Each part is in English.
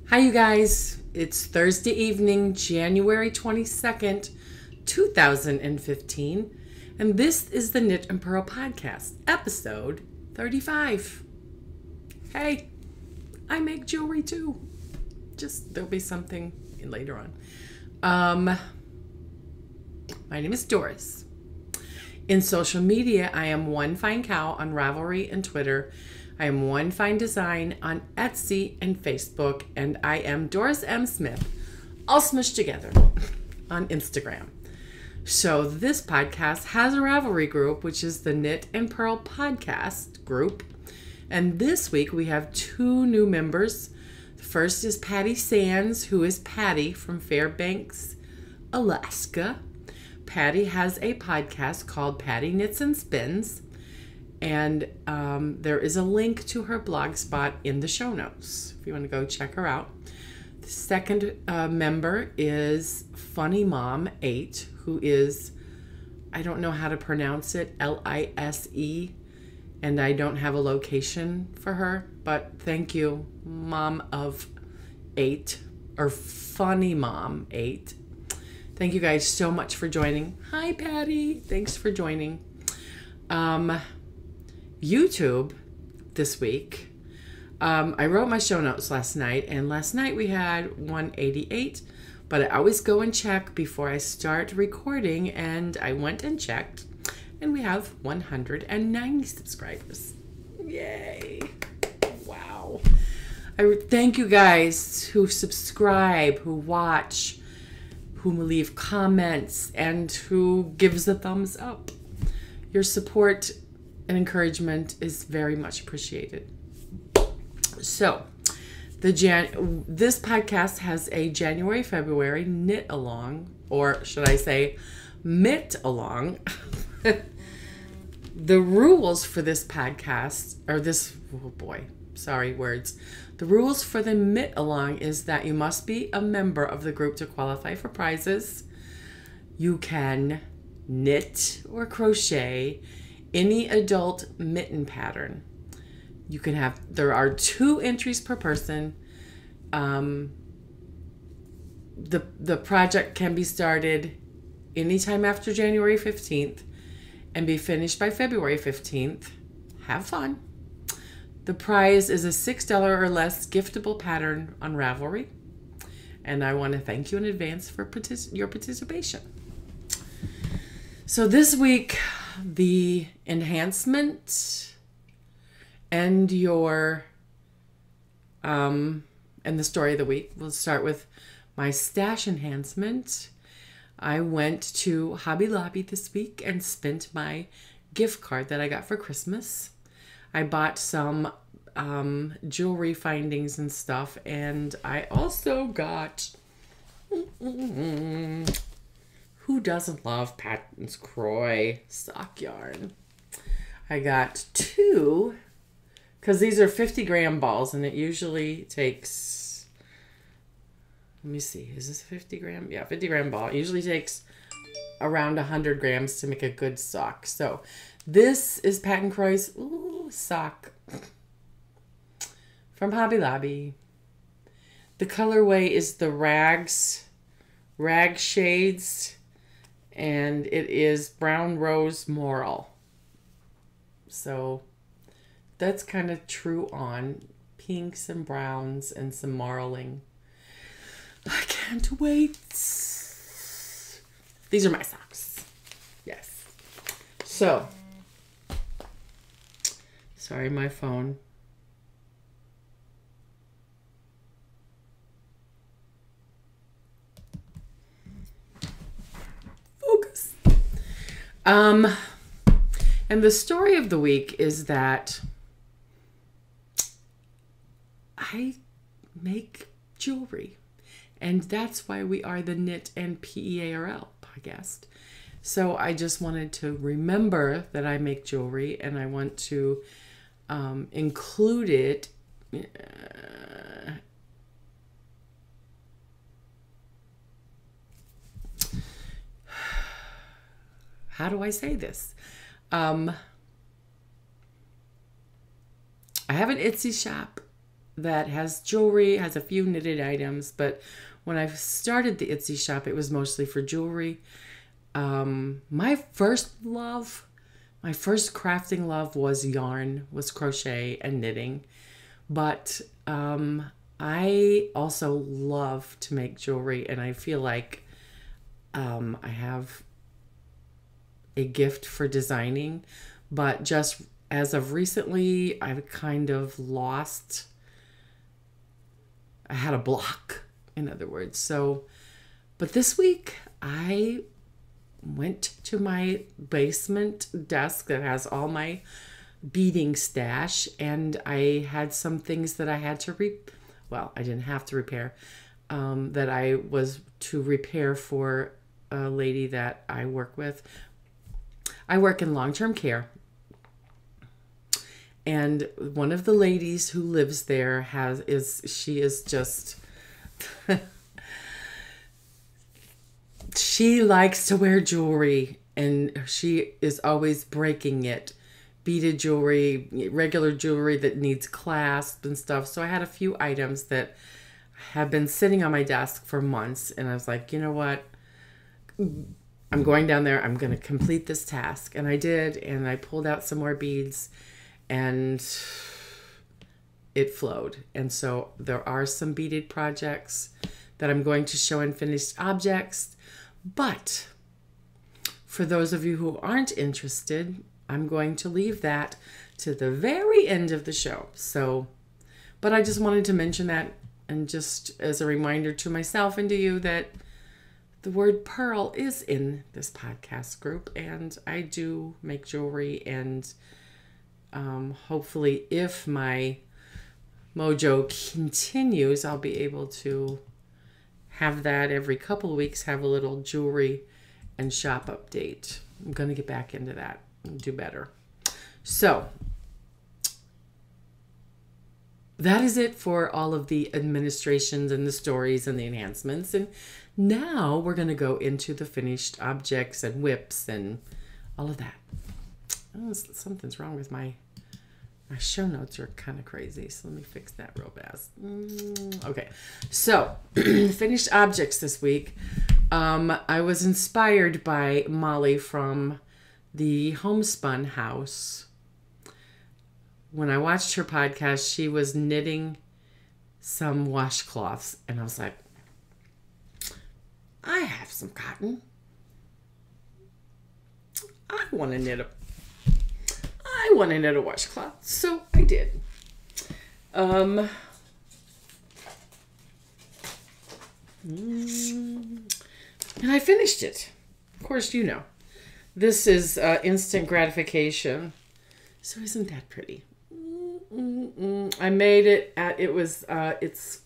Hi, you guys. It's Thursday evening, January 22nd, 2015, and this is the Knit and Purl Podcast, episode 35. Hey, I make jewelry too. Just there'll be something later on. My name is Doris. In social media, I am One Fine Cow on Ravelry and Twitter. I am One Fine Design on Etsy and Facebook, and I am Doris M. Smith, all smushed together, on Instagram. So this podcast has a Ravelry group, which is the Knit and Purl Podcast group. And this week we have two new members. The first is Patty Sands, who is Patty from Fairbanks, Alaska. Patty has a podcast called Patty Knits and Spins. And there is a link to her blog spot in the show notes if you want to go check her out. The second member is Funny Mom 8, who is, I don't know how to pronounce it, Lise, and I don't have a location for her, but thank you, Mom of 8, or Funny Mom 8. Thank you guys so much for joining. Hi, Patty. Thanks for joining. YouTube this week. I wrote my show notes last night, and last night we had 188, but I always go and check before I start recording, and I went and checked, and we have 190 subscribers. Yay. Wow. I thank you guys who subscribe, who watch, who leave comments, and who gives a thumbs up. Your support and encouragement is very much appreciated. So, this podcast has a January-February knit along, or should I say, mitt along. The rules for this podcast, or this, oh boy, sorry, words. The rules for the mitt along is that you must be a member of the group to qualify for prizes. You can knit or crochet any adult mitten pattern. You can have, there are 2 entries per person. The project can be started anytime after January 15th and be finished by February 15th. Have fun. The prize is a $6 or less giftable pattern on Ravelry. And I want to thank you in advance for your participation. So this week, the enhancement and your and the story of the week. We'll start with my stash enhancement. I went to Hobby Lobby this week and spent my gift card that I got for Christmas. I bought some jewelry findings and stuff, and I also got who doesn't love Patton's Croy sock yarn? I got 2, because these are 50-gram balls, and it usually takes, let me see, is this a 50-gram? Yeah, 50-gram ball. It usually takes around 100 grams to make a good sock. So this is Patton Croy's sock from Hobby Lobby. The colorway is the rag shades, and it is brown rose moral. So that's kind of true on pinks and browns and some marling. I can't wait. These are my socks. Yes. So, sorry, my phone. Focus. And the story of the week is that I make jewelry, and that's why we are the Knit and PEARL podcast. So I just wanted to remember that I make jewelry, and I want to include it how do I say this? I have an Etsy shop, that has jewelry, has a few knitted items, but when I started the Etsy shop, it was mostly for jewelry. My first crafting love was yarn, was crochet and knitting. But I also love to make jewelry, and I feel like I have a gift for designing. But just as of recently, I've kind of lost. I had a block, in other words. So, but this week I went to my basement desk that has all my beading stash, and I had some things that I had to I didn't have to repair, that I was to repair for a lady that I work with. I work in long-term care, and one of the ladies who lives there she is just she likes to wear jewelry, and she is always breaking it. Beaded jewelry, regular jewelry that needs clasps and stuff. So I had a few items that have been sitting on my desk for months, and I was like, you know what? I'm going down there. I'm going to complete this task. And I did, and I pulled out some more beads, and it flowed. And so there are some beaded projects that I'm going to show in finished objects. But for those of you who aren't interested, I'm going to leave that to the very end of the show. So, but I just wanted to mention that, and just as a reminder to myself and to you that the word pearl is in this podcast group, and I do make jewelry, and hopefully if my mojo continues, I'll be able to have that every couple of weeks, have a little jewelry and shop update. I'm going to get back into that and do better. So that is it for all of the administrations and the stories and the enhancements. And now we're going to go into the finished objects and whips and all of that. Oh, something's wrong with my show notes are kind of crazy. So let me fix that real fast. Okay. So finished objects this week. I was inspired by Molly from the Homespun House. When I watched her podcast, she was knitting some washcloths, and I was like, I have some cotton. I want to knit a washcloth. So I did. And I finished it. Of course, you know. This is instant gratification. So isn't that pretty? I made it at, it's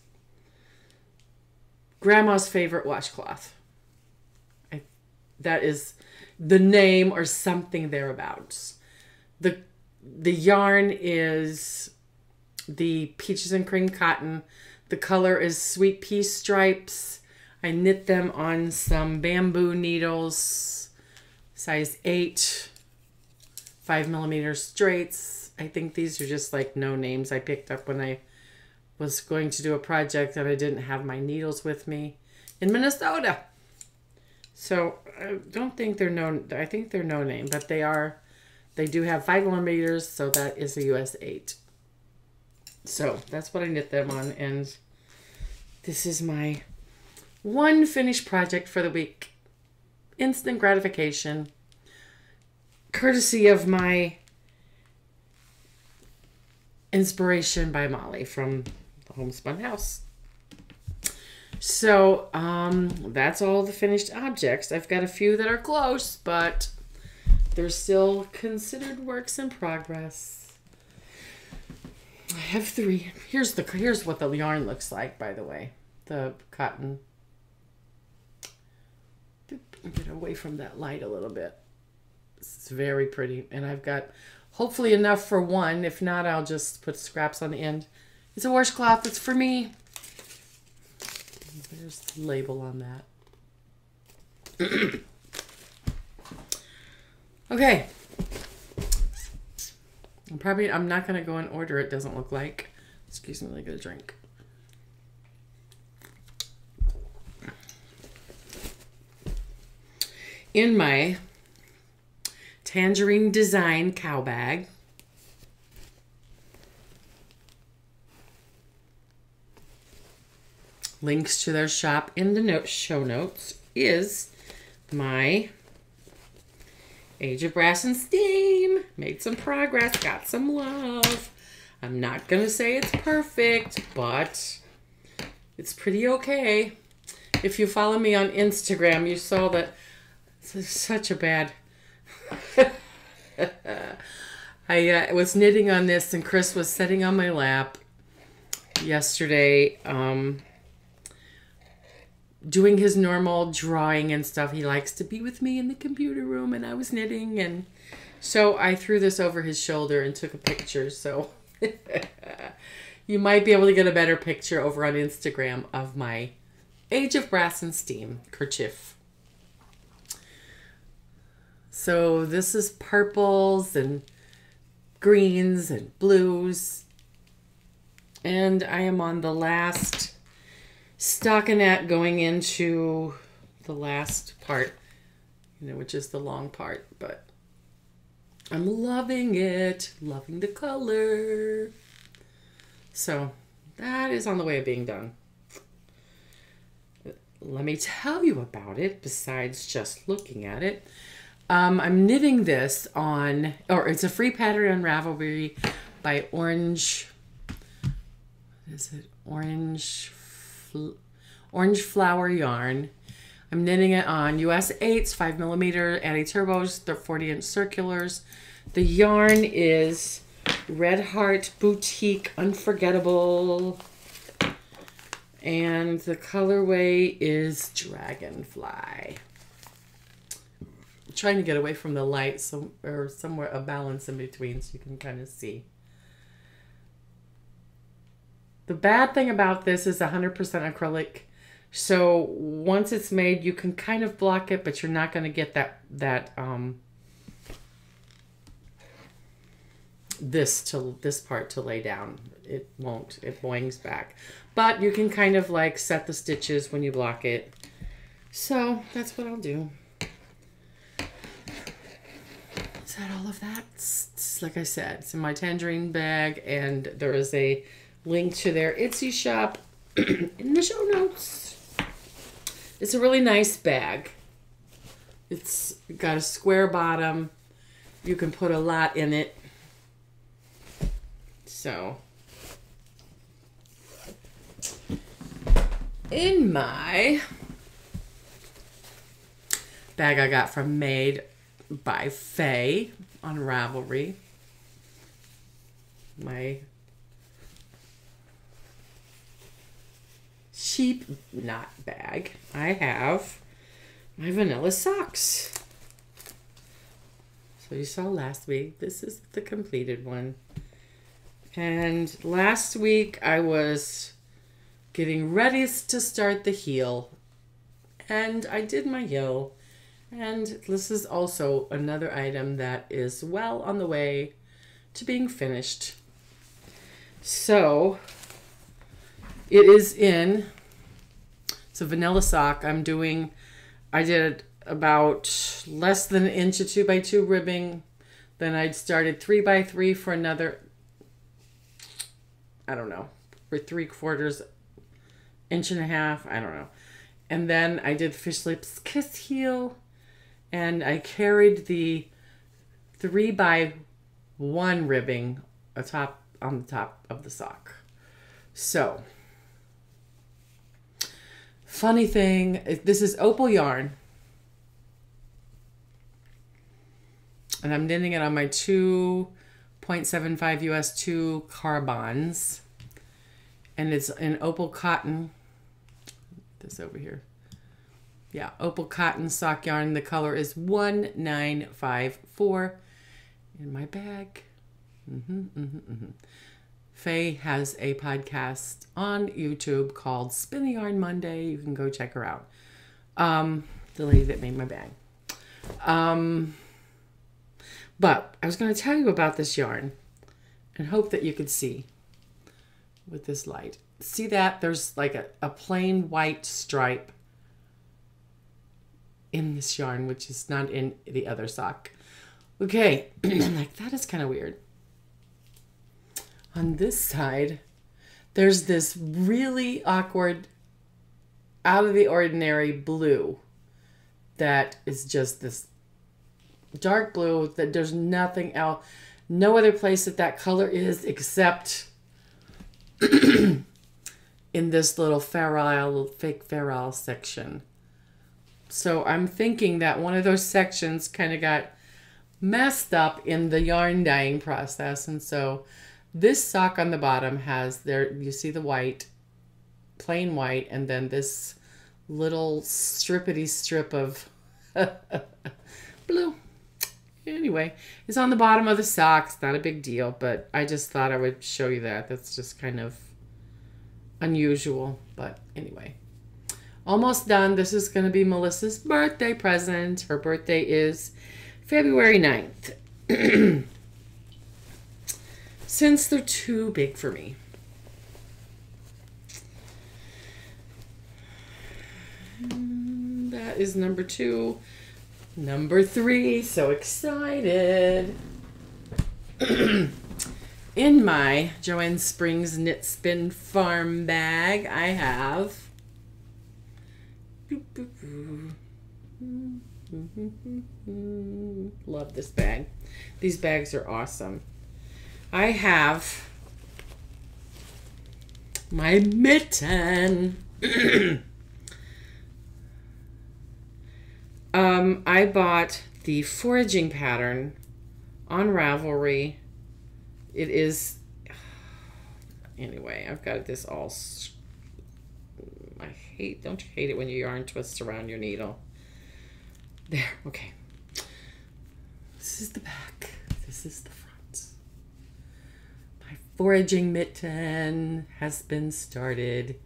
Grandma's favorite washcloth. That is the name or something thereabouts. The yarn is the peaches and cream cotton. The color is sweet pea stripes. I knit them on some bamboo needles, size 8, 5mm straights. I think these are just like no names I picked up when I was going to do a project and I didn't have my needles with me in Minnesota. So I don't think they're known. I think they're no name, but they do have 5mm, so that is a US 8. So that's what I knit them on, and this is my one finished project for the week. Instant gratification, courtesy of my inspiration by Molly from the Homespun House. So that's all the finished objects. I've got a few that are close, but they're still considered works in progress. I have 3. Here's what the yarn looks like, by the way. The cotton. Get away from that light a little bit. It's very pretty. And I've got hopefully enough for one. If not, I'll just put scraps on the end. It's a washcloth. It's for me. There's the label on that. Okay. I'm not going to go in order, it doesn't look like. Excuse me, let me get a drink. In my Tangerine Design cow bag, links to their shop in the show notes, is my Age of Brass and Steam. Made some progress, got some love. I'm not going to say it's perfect, but it's pretty okay. If you follow me on Instagram, you saw that it's such a bad... I was knitting on this, and Chris was sitting on my lap yesterday, doing his normal drawing and stuff. He likes to be with me in the computer room, and I was knitting, and so I threw this over his shoulder and took a picture. So you might be able to get a better picture over on Instagram of my Age of Brass and Steam kerchief. So this is purples and greens and blues, and I am on the last stockinette going into the last part, which is the long part, but I'm loving it, loving the color. So that is on the way of being done. Let me tell you about it besides just looking at it. I'm knitting this on, or it's a free pattern on Ravelry by Orange. What is it? Orange Flower Yarn. I'm knitting it on US 8s, 5mm anti-turbos, they're 40-inch circulars. The yarn is Red Heart Boutique Unforgettable. And the colorway is Dragonfly. I'm trying to get away from the light, or somewhere a balance in between so you can kind of see. The bad thing about this is 100% acrylic. So once it's made, you can kind of block it, but you're not going to get this part to lay down. It won't. It boings back. But you can kind of like set the stitches when you block it. So that's what I'll do. Is that all of that? Like I said, it's in my Tangerine bag, and there is a link to their Etsy shop in the show notes. It's a really nice bag. It's got a square bottom. You can put a lot in it. So, in my bag I got from Made by Faye on Ravelry, my cheap knot bag, I have my vanilla socks. So you saw last week, this is the completed one. And last week I was getting ready to start the heel, and I did my heel. And this is also another item that is well on the way to being finished. So it is it's a vanilla sock. I did about less than an inch of 2x2 ribbing. Then I started 3x3 for another, I don't know, for 3/4 inch and a half, I don't know. And then I did Fish Lips Kiss heel, and I carried the 3x1 ribbing on the top of the sock. So, funny thing, this is opal yarn, and I'm knitting it on my 2.75 US 2 carbons, and it's in opal cotton. This over here. Yeah, opal cotton sock yarn. The color is 1954 in my bag. Faye has a podcast on YouTube called Spin the Yarn Monday. You can go check her out. The lady that made my bag. But I was going to tell you about this yarn and hope that you could see. with this light. See that? There's like a plain white stripe in this yarn, which is not in the other sock. Okay, I'm like, that is kind of weird. On this side, there's this really awkward, out of the ordinary blue that is just this dark blue that there's nothing else, no other place that color is except in this little fake ferrule section. So I'm thinking that one of those sections kind of got messed up in the yarn dyeing process. And so this sock on the bottom has you see the white, plain white, and then this little strippity strip of blue. Anyway, it's on the bottom of the socks. Not a big deal, but I just thought I would show you that. That's just kind of unusual, but anyway. Almost done. This is going to be Melissa's birthday present. Her birthday is February 9th. Since they're too big for me. That is number 2. Number 3, so excited. In my Joanne Springs Knit Spin Farm bag, I have love this bag. These bags are awesome. I have my mitten. I bought the foraging pattern on Ravelry. It is, anyway, I've got this all, don't you hate it when your yarn twists around your needle? There, okay. This is the back. This is the front. My foraging mitten has been started.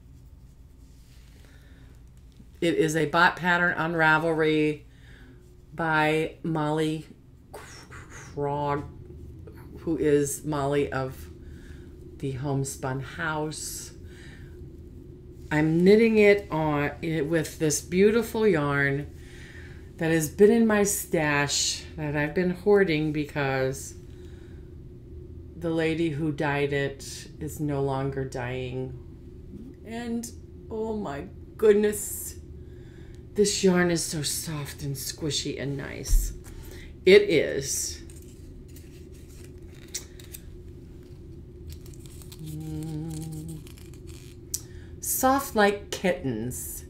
It is a bot pattern on Ravelry by Molly Krog, who is Molly of the Homespun House. I'm knitting it with this beautiful yarn that has been in my stash that I've been hoarding because the lady who dyed it is no longer dyeing. And oh my goodness, this yarn is so soft and squishy and nice. It is Soft Like Kittens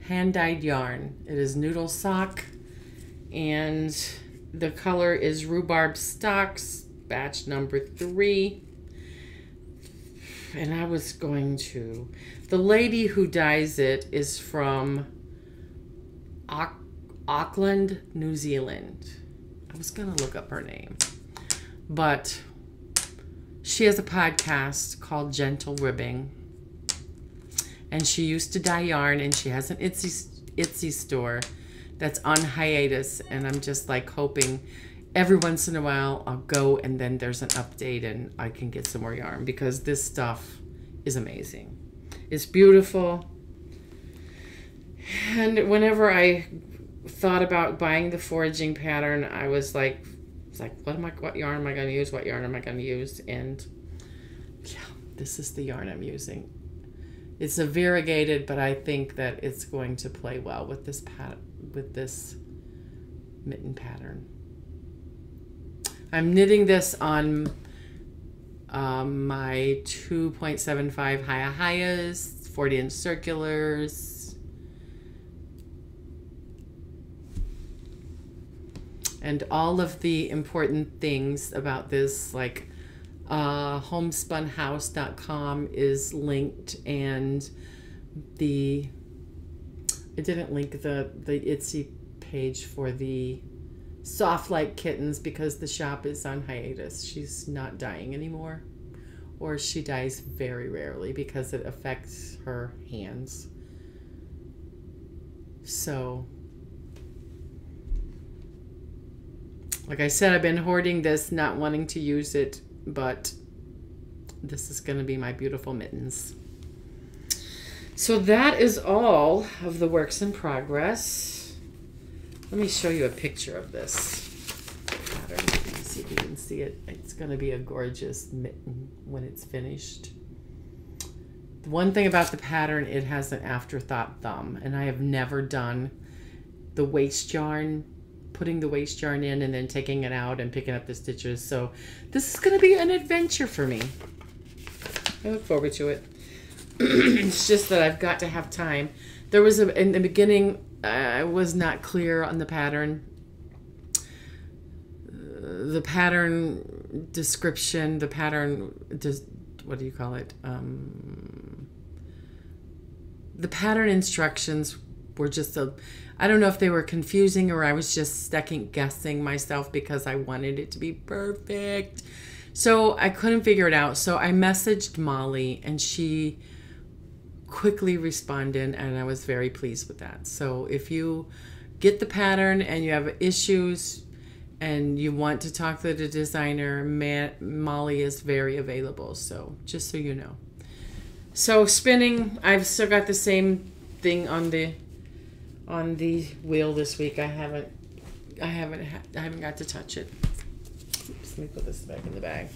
hand-dyed yarn. It is noodle sock, and the color is Rhubarb Stocks, batch number 3. And I was going to, the lady who dyes it is from Auckland, New Zealand. I was gonna look up her name, but she has a podcast called Gentle Ribbing, and she used to dye yarn, and she has an Etsy store that's on hiatus, and I'm just like hoping every once in a while I'll go and then there's an update and I can get some more yarn, because this stuff is amazing. It's beautiful. And whenever I thought about buying the foraging pattern, I was like, what yarn am I going to use? What yarn am I going to use? And yeah, this is the yarn I'm using. It's a variegated, but I think that it's going to play well with this mitten pattern. I'm knitting this on my 2.75 Hayahayas, 40-inch circulars, and all of the important things about this, like homespunhouse.com is linked, and I didn't link the Etsy page for the Soft Like Kittens because the shop is on hiatus. She's not dyeing anymore, or she dyes very rarely because it affects her hands. So, like I said, I've been hoarding this, not wanting to use it, but this is going to be my beautiful mittens. So that is all of the works in progress. Let me show you a picture of this pattern. See if you can see it. It's going to be a gorgeous mitten when it's finished. The one thing about the pattern, it has an afterthought thumb, and I have never done the waste yarn, putting the waste yarn in and then taking it out and picking up the stitches. So this is going to be an adventure for me. I look forward to it. It's just that I've got to have time. There was in the beginning, I was not clear on the pattern. The pattern description, the pattern, what do you call it? The pattern instructions were just I don't know if they were confusing or I was just second guessing myself because I wanted it to be perfect. So I couldn't figure it out. So I messaged Molly and she quickly responded, and I was very pleased with that. So if you get the pattern and you have issues and you want to talk to the designer, Molly is very available. So just so you know. So spinning, I've still got the same thing on the wheel this week. I haven't got to touch it. Oops, let me put this back in the bag.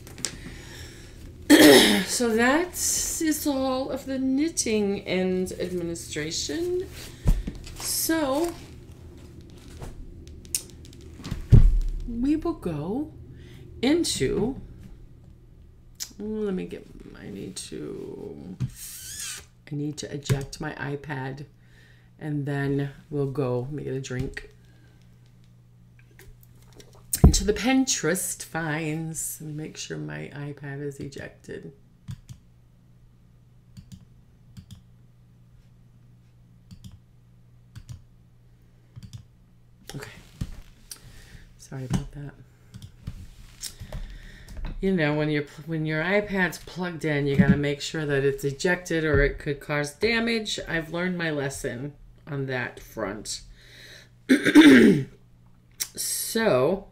So that is all of the knitting and administration. So we will go into, let me get, I need to eject my iPad and then we'll go, let me get a drink. Into the Pinterest finds and make sure my iPad is ejected. Okay. Sorry about that. You know, when your iPad's plugged in, you gotta make sure that it's ejected or it could cause damage. I've learned my lesson on that front. So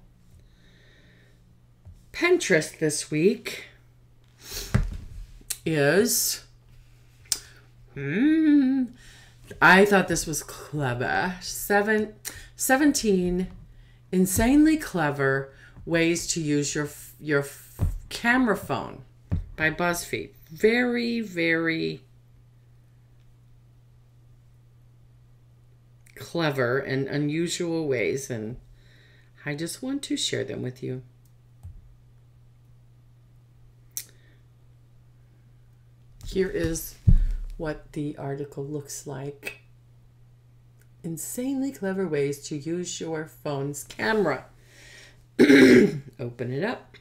Pinterest this week is, I thought this was clever. 17 insanely clever ways to use your camera phone by BuzzFeed. Very, very clever and unusual ways, and I just want to share them with you. Here is what the article looks like. Insanely clever ways to use your phone's camera. Open it up.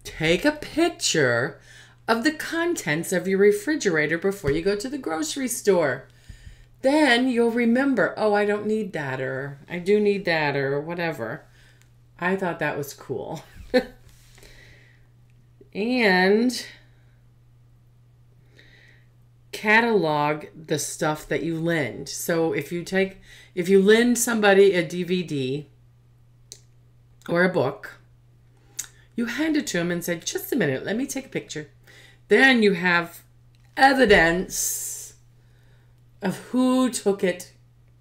Take a picture of the contents of your refrigerator before you go to the grocery store. Then you'll remember, oh, I don't need that, or I do need that, or whatever. I thought that was cool. And catalog the stuff that you lend. So if you lend somebody a DVD or a book, you hand it to them and say, just a minute, let me take a picture. Then you have evidence of who took it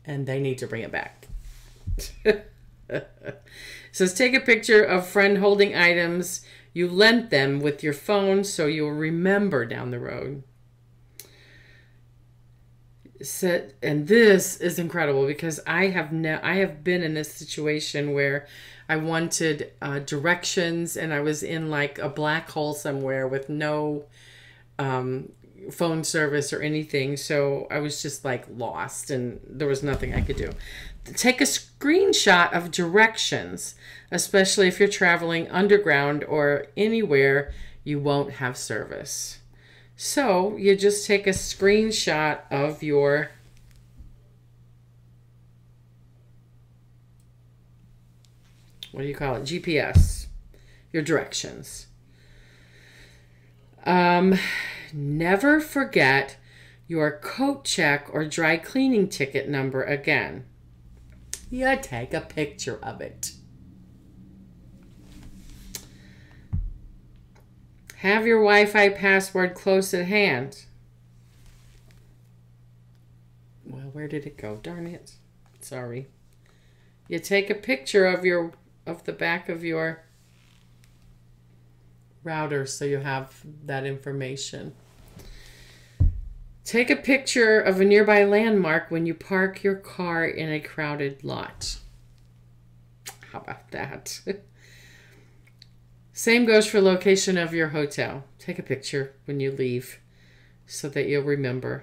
and they need to bring it back. So take a picture of friend holding items you lent them with your phone so you'll remember down the road. And this is incredible because I have been in this situation where I wanted directions and I was in like a black hole somewhere with no phone service or anything, so I was just like lost and there was nothing I could do. Take a screenshot of directions, especially if you're traveling underground or anywhere you won't have service. So you just take a screenshot of your what do you call it? GPS, your directions. Never forget your coat check or dry cleaning ticket number again. You take a picture of it. Have your Wi-Fi password close at hand. Well, where did it go? Darn it. Sorry. You take a picture of the back of your router so you have that information. Take a picture of a nearby landmark when you park your car in a crowded lot. How about that? Same goes for location of your hotel. Take a picture when you leave so that you'll remember.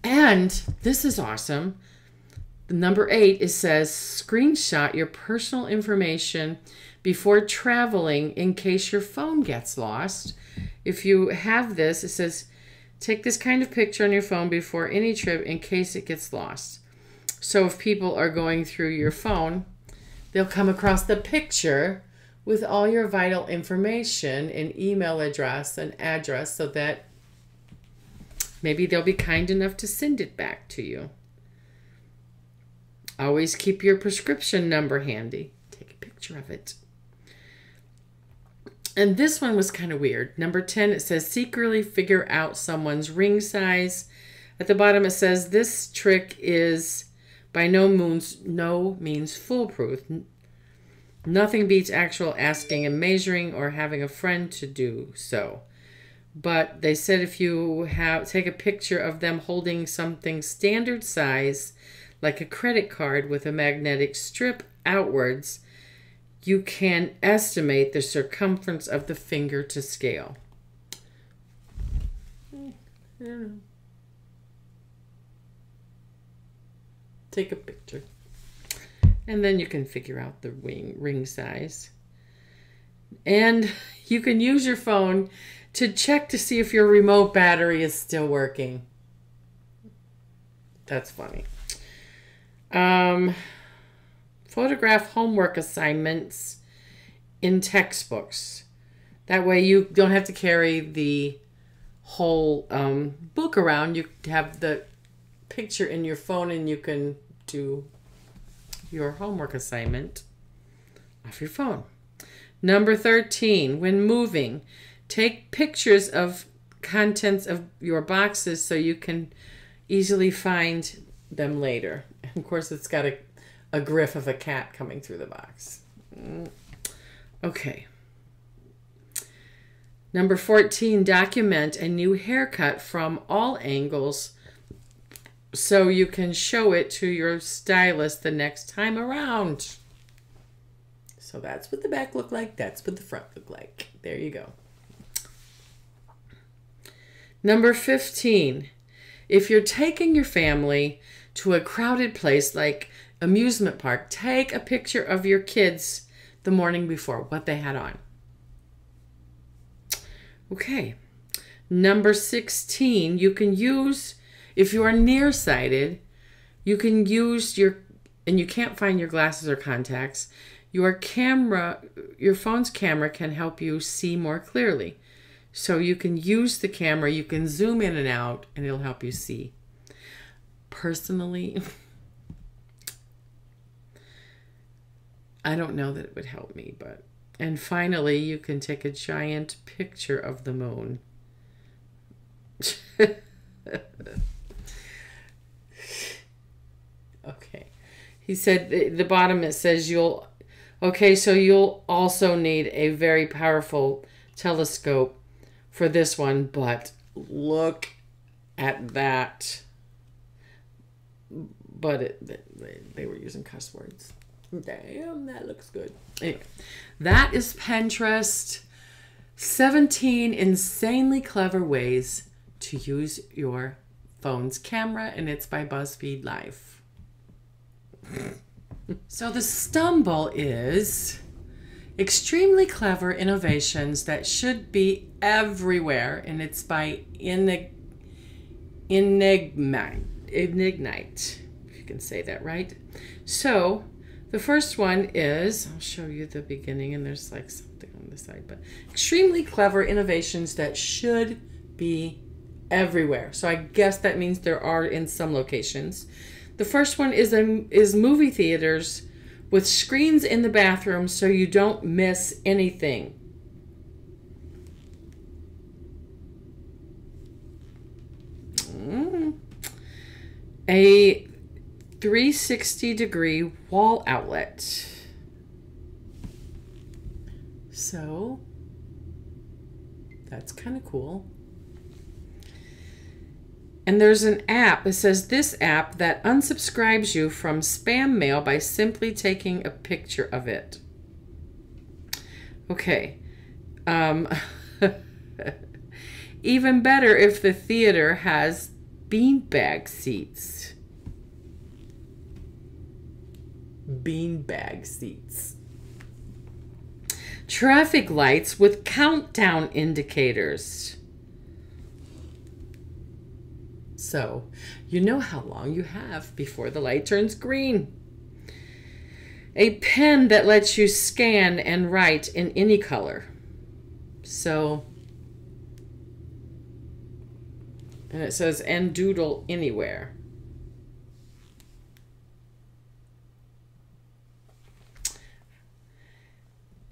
And this is awesome. Number 8, it says screenshot your personal information before traveling in case your phone gets lost. If you have this, it says take this kind of picture on your phone before any trip in case it gets lost. So if people are going through your phone, they'll come across the picture with all your vital information and email address and address so that maybe they'll be kind enough to send it back to you. Always keep your prescription number handy. Take a picture of it. And this one was kind of weird. Number 10, it says secretly figure out someone's ring size. At the bottom it says this trick is by no means foolproof. Nothing beats actual asking and measuring or having a friend to do so. But they said if you take a picture of them holding something standard size, like a credit card with a magnetic strip outwards, you can estimate the circumference of the finger to scale. I don't know. Take a picture. And then you can figure out the ring size. And you can use your phone to check to see if your remote battery is still working. That's funny. Photograph homework assignments in textbooks. That way you don't have to carry the whole book around. You have the picture in your phone and you can do your homework assignment off your phone. Number 13, when moving, take pictures of contents of your boxes so you can easily find them later. And of course, it's got a gif of a cat coming through the box. Okay. Number 14, document a new haircut from all angles so you can show it to your stylist the next time around. So that's what the back looked like. That's what the front looked like. There you go. Number 15, if you're taking your family to a crowded place like amusement park, take a picture of your kids the morning before, what they had on. Okay. Number 16, you can use, if you are nearsighted, you can use and you can't find your glasses or contacts, your phone's camera can help you see more clearly. So you can use the camera, you can zoom in and out, and it'll help you see. Personally, I don't know that it would help me, but... And finally, you can take a giant picture of the moon. Okay. He said, the bottom it says you'll also need a very powerful telescope for this one, but look at that. But they were using cuss words. Damn, that looks good. Anyway, that is Pinterest. 17 insanely clever ways to use your phone's camera, and it's by BuzzFeed Live. So the stumble is extremely clever innovations that should be everywhere, and it's by Ignite, if you can say that right. So the first one is, I'll show you the beginning, and there's like something on the side, but extremely clever innovations that should be everywhere. So I guess that means there are in some locations. The first one is movie theaters with screens in the bathroom so you don't miss anything. A 360-degree wall outlet. So that's kind of cool. And there's an app. It says this app that unsubscribes you from spam mail by simply taking a picture of it. Okay. Even better if the theater has beanbag seats. Beanbag seats. Traffic lights with countdown indicators. So you know how long you have before the light turns green. A pen that lets you scan and write in any color. So, and it says, and doodle anywhere.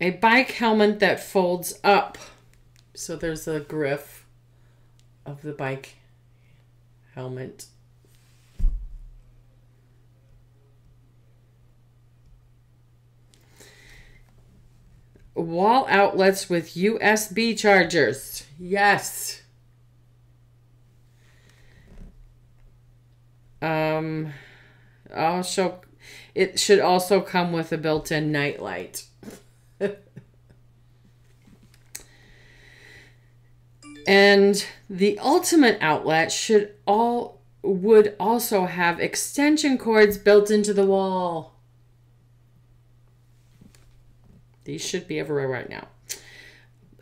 A bike helmet that folds up. So there's a grip of the bike helmet. Wall outlets with USB chargers. Yes. It should also come with a built-in nightlight. And the ultimate outlet would also have extension cords built into the wall. These should be everywhere right now.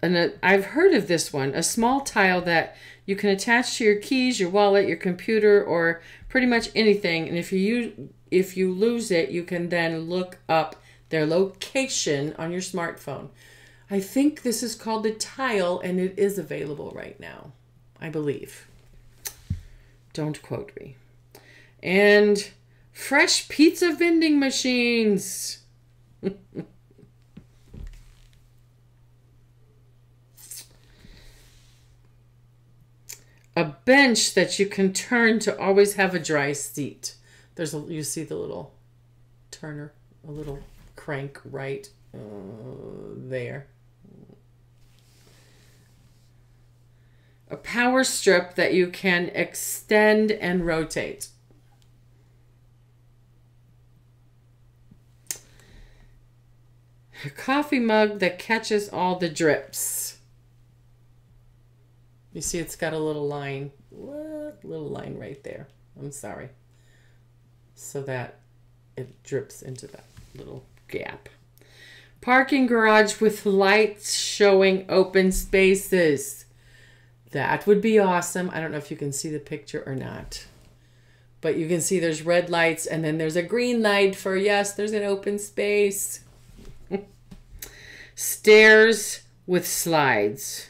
And I've heard of this one, a small tile that you can attach to your keys, your wallet, your computer, or pretty much anything. And if you lose it, you can then look up their location on your smartphone. I think this is called the Tile, and it is available right now, I believe. Don't quote me. And fresh pizza vending machines. A bench that you can turn to always have a dry seat. You see the little turner, a little crank right there. A power strip that you can extend and rotate. A coffee mug that catches all the drips. You see it's got a little line. What? Little line right there. I'm sorry. So that it drips into that little gap. Parking garage with lights showing open spaces. That would be awesome. I don't know if you can see the picture or not. But you can see there's red lights and then there's a green light for, yes, there's an open space. Stairs with slides.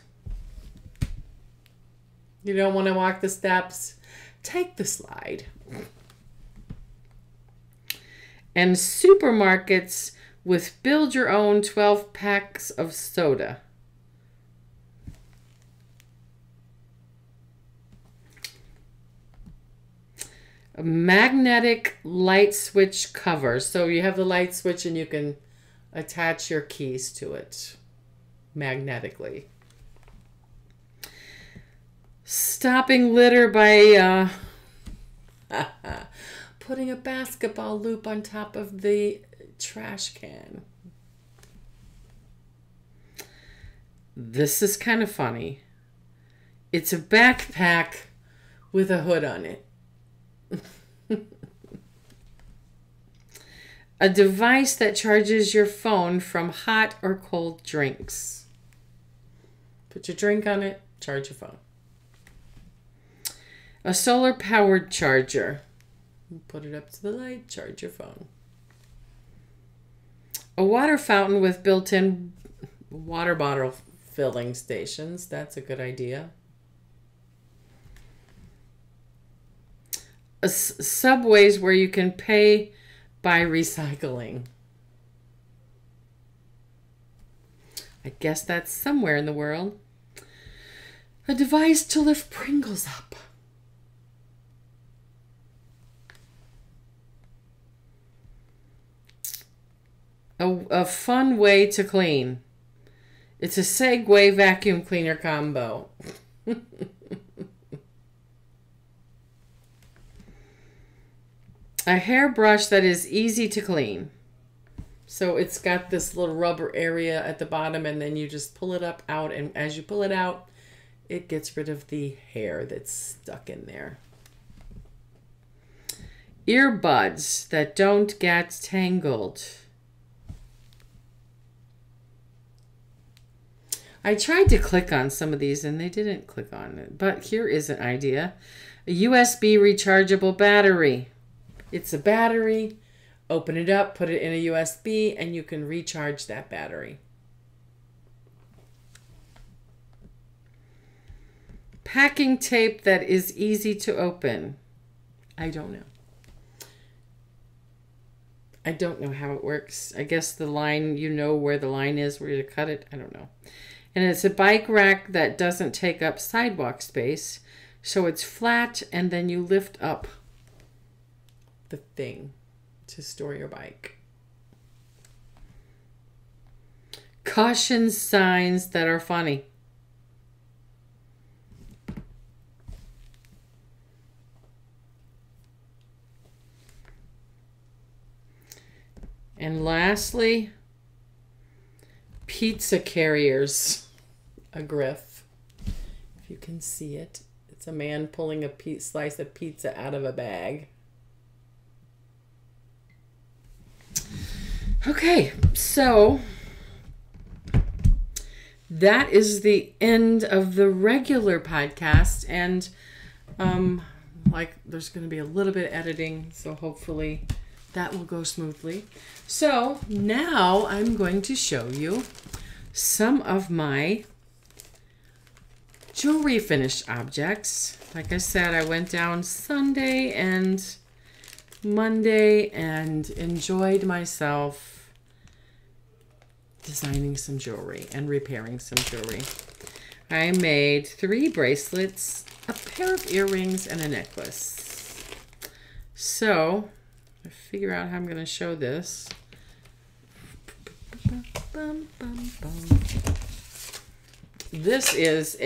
You don't want to walk the steps? Take the slide. And supermarkets with build your own 12 packs of soda. A magnetic light switch cover. So you have the light switch and you can attach your keys to it magnetically. Stopping litter by putting a basketball loop on top of the trash can. This is kind of funny. It's a backpack with a hood on it. A device that charges your phone from hot or cold drinks. Put your drink on it, charge your phone. A solar powered charger. Put it up to the light, charge your phone. A water fountain with built-in water bottle filling stations. That's a good idea. subways where you can pay by recycling. I guess that's somewhere in the world. A device to lift Pringles up. A fun way to clean. It's a Segway vacuum cleaner combo. A hairbrush that is easy to clean. So it's got this little rubber area at the bottom, and then you just pull it up out, and as you pull it out, it gets rid of the hair that's stuck in there. Earbuds that don't get tangled. I tried to click on some of these and they didn't click on it, but here is an idea. A USB rechargeable battery. It's a battery. Open it up, put it in a USB, and you can recharge that battery. Packing tape that is easy to open. I don't know. I don't know how it works. I guess the line, you know where the line is, where to cut it. I don't know. And it's a bike rack that doesn't take up sidewalk space. So it's flat, and then you lift up the thing to store your bike. Caution signs that are funny. And lastly, pizza carriers. A Griff. If you can see it, it's a man pulling a slice of pizza out of a bag. Okay, so that is the end of the regular podcast, and like there's going to be a little bit of editing, so hopefully that will go smoothly. So now I'm going to show you some of my jewelry finished objects. Like I said, I went down Sunday and Monday and enjoyed myself designing some jewelry and repairing some jewelry. I made 3 bracelets, a pair of earrings, and a necklace. So I figure out how I'm going to show this. This is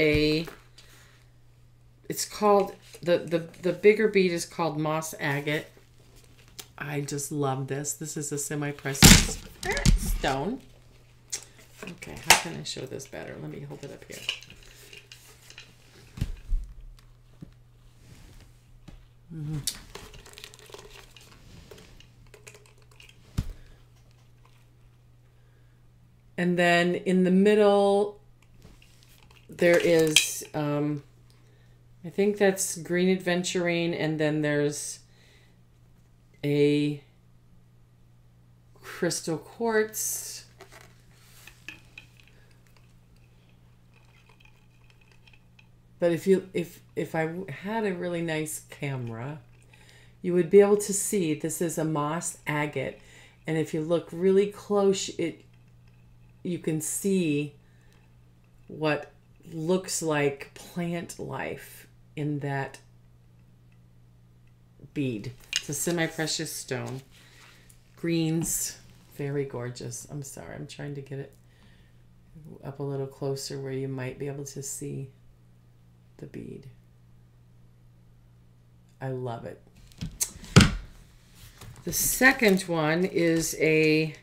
it's called, the bigger bead is called moss agate. I just love this. This is a semi-precious stone. Okay, how can I show this better? Let me hold it up here. And then in the middle, there is, I think that's green adventurine, and then there's a crystal quartz. But if I had a really nice camera, you would be able to see this is a moss agate, and if you look really close, you can see what looks like plant life in that bead. It's a semi-precious stone. Greens, very gorgeous. I'm sorry, I'm trying to get it up a little closer where you might be able to see the bead. I love it. The second one is a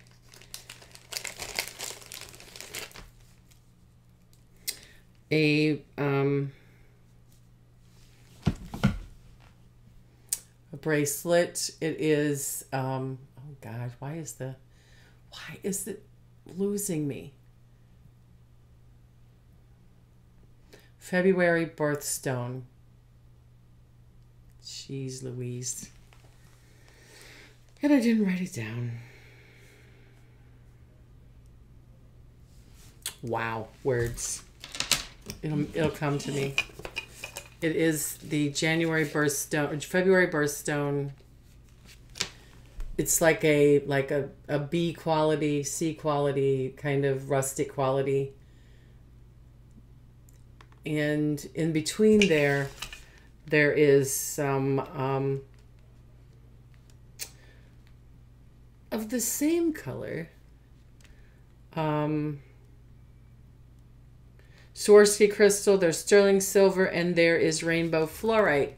bracelet. It is oh God, why is it losing me? February birthstone. Jeez Louise. And I didn't write it down. Wow, words. It'll come to me. It is the January birthstone, February birthstone. It's like a B quality, C quality, kind of rustic quality. And in between there is some of the same color. Swarovski crystal, there's sterling silver, and there is rainbow fluorite.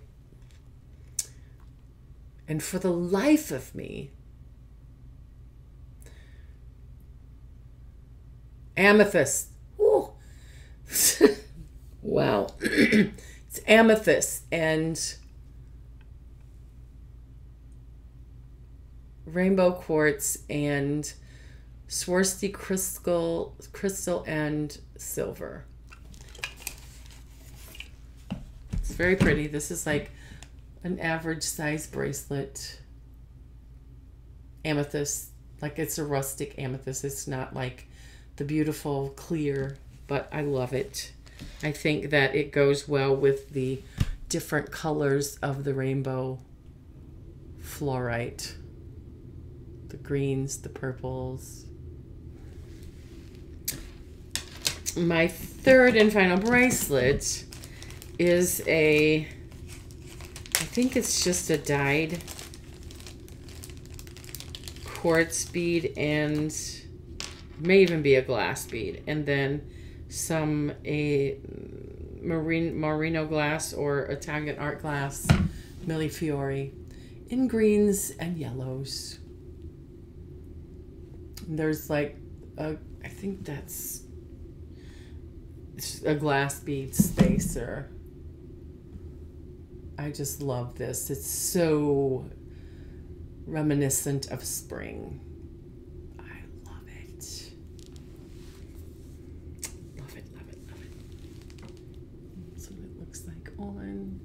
And for the life of me, amethyst. Ooh. Wow. It's amethyst and rainbow quartz and Swarovski crystal and silver. It's very pretty. This is like an average size bracelet. Amethyst, like it's a rustic amethyst. It's not like the beautiful clear, but I love it. I think that it goes well with the different colors of the rainbow fluorite. The greens, the purples. My third and final bracelet is I think it's just a dyed quartz bead, and may even be a glass bead, and then a merino glass or Italian art glass Millefiori in greens and yellows. And there's like I think that's a glass bead spacer. I just love this. It's so reminiscent of spring. I love it. Love it, love it, love it. That's what it looks like on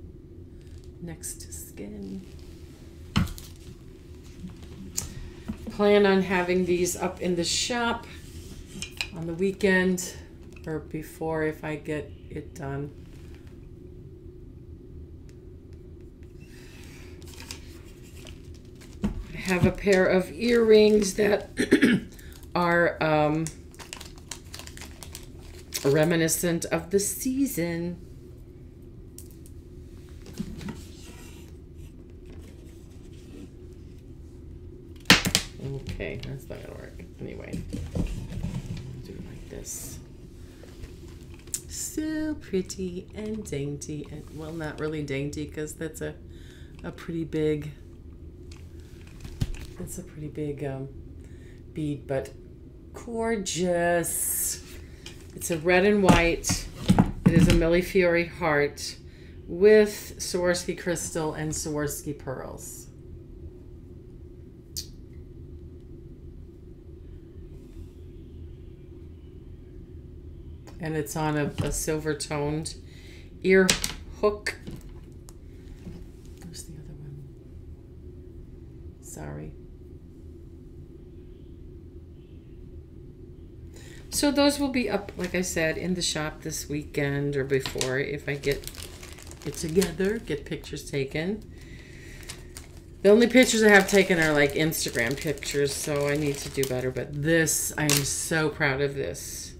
next to skin. Plan on having these up in the shop on the weekend or before if I get it done. I have a pair of earrings that are reminiscent of the season. Okay, that's not gonna work. Anyway, do it like this. So pretty and dainty, and well, not really dainty because that's a pretty big. It's a pretty big bead, but gorgeous. It's a red and white. It is a Millefiori heart with Swarovski crystal and Swarovski pearls. And it's on a silver toned ear hook. Where's the other one? Sorry. So those will be up, like I said, in the shop this weekend or before if I get it together, get pictures taken. The only pictures I have taken are like Instagram pictures, so I need to do better. But this, I am so proud of this.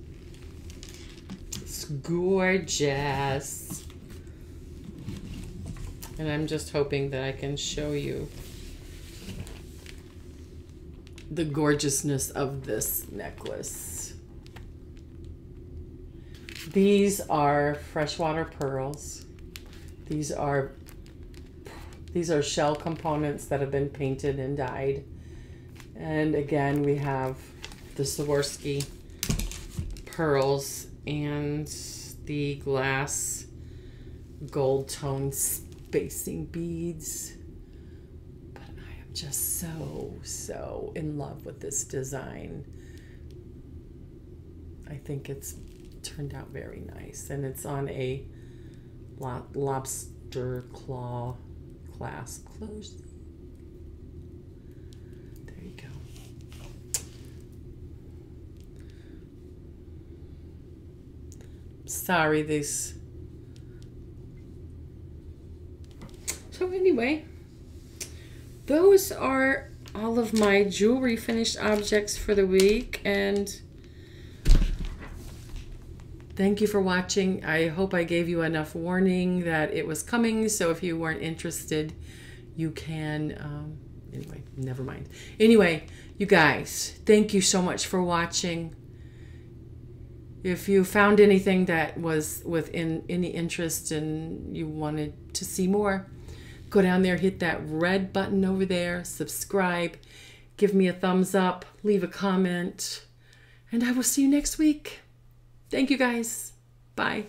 It's gorgeous. And I'm just hoping that I can show you the gorgeousness of this necklace. These are freshwater pearls. These are shell components that have been painted and dyed. And again, we have the Swarovski pearls and the glass gold tone spacing beads. But I am just so in love with this design. I think it's turned out very nice, and it's on a lobster claw clasp. Close. There you go. Sorry, these So anyway, those are all of my jewelry finished objects for the week, and thank you for watching. I hope I gave you enough warning that it was coming, so if you weren't interested, you can, anyway, never mind. Anyway, you guys, thank you so much for watching. If you found anything that was within any interest and you wanted to see more, go down there, hit that red button over there, subscribe, give me a thumbs up, leave a comment, and I will see you next week. Thank you guys. Bye.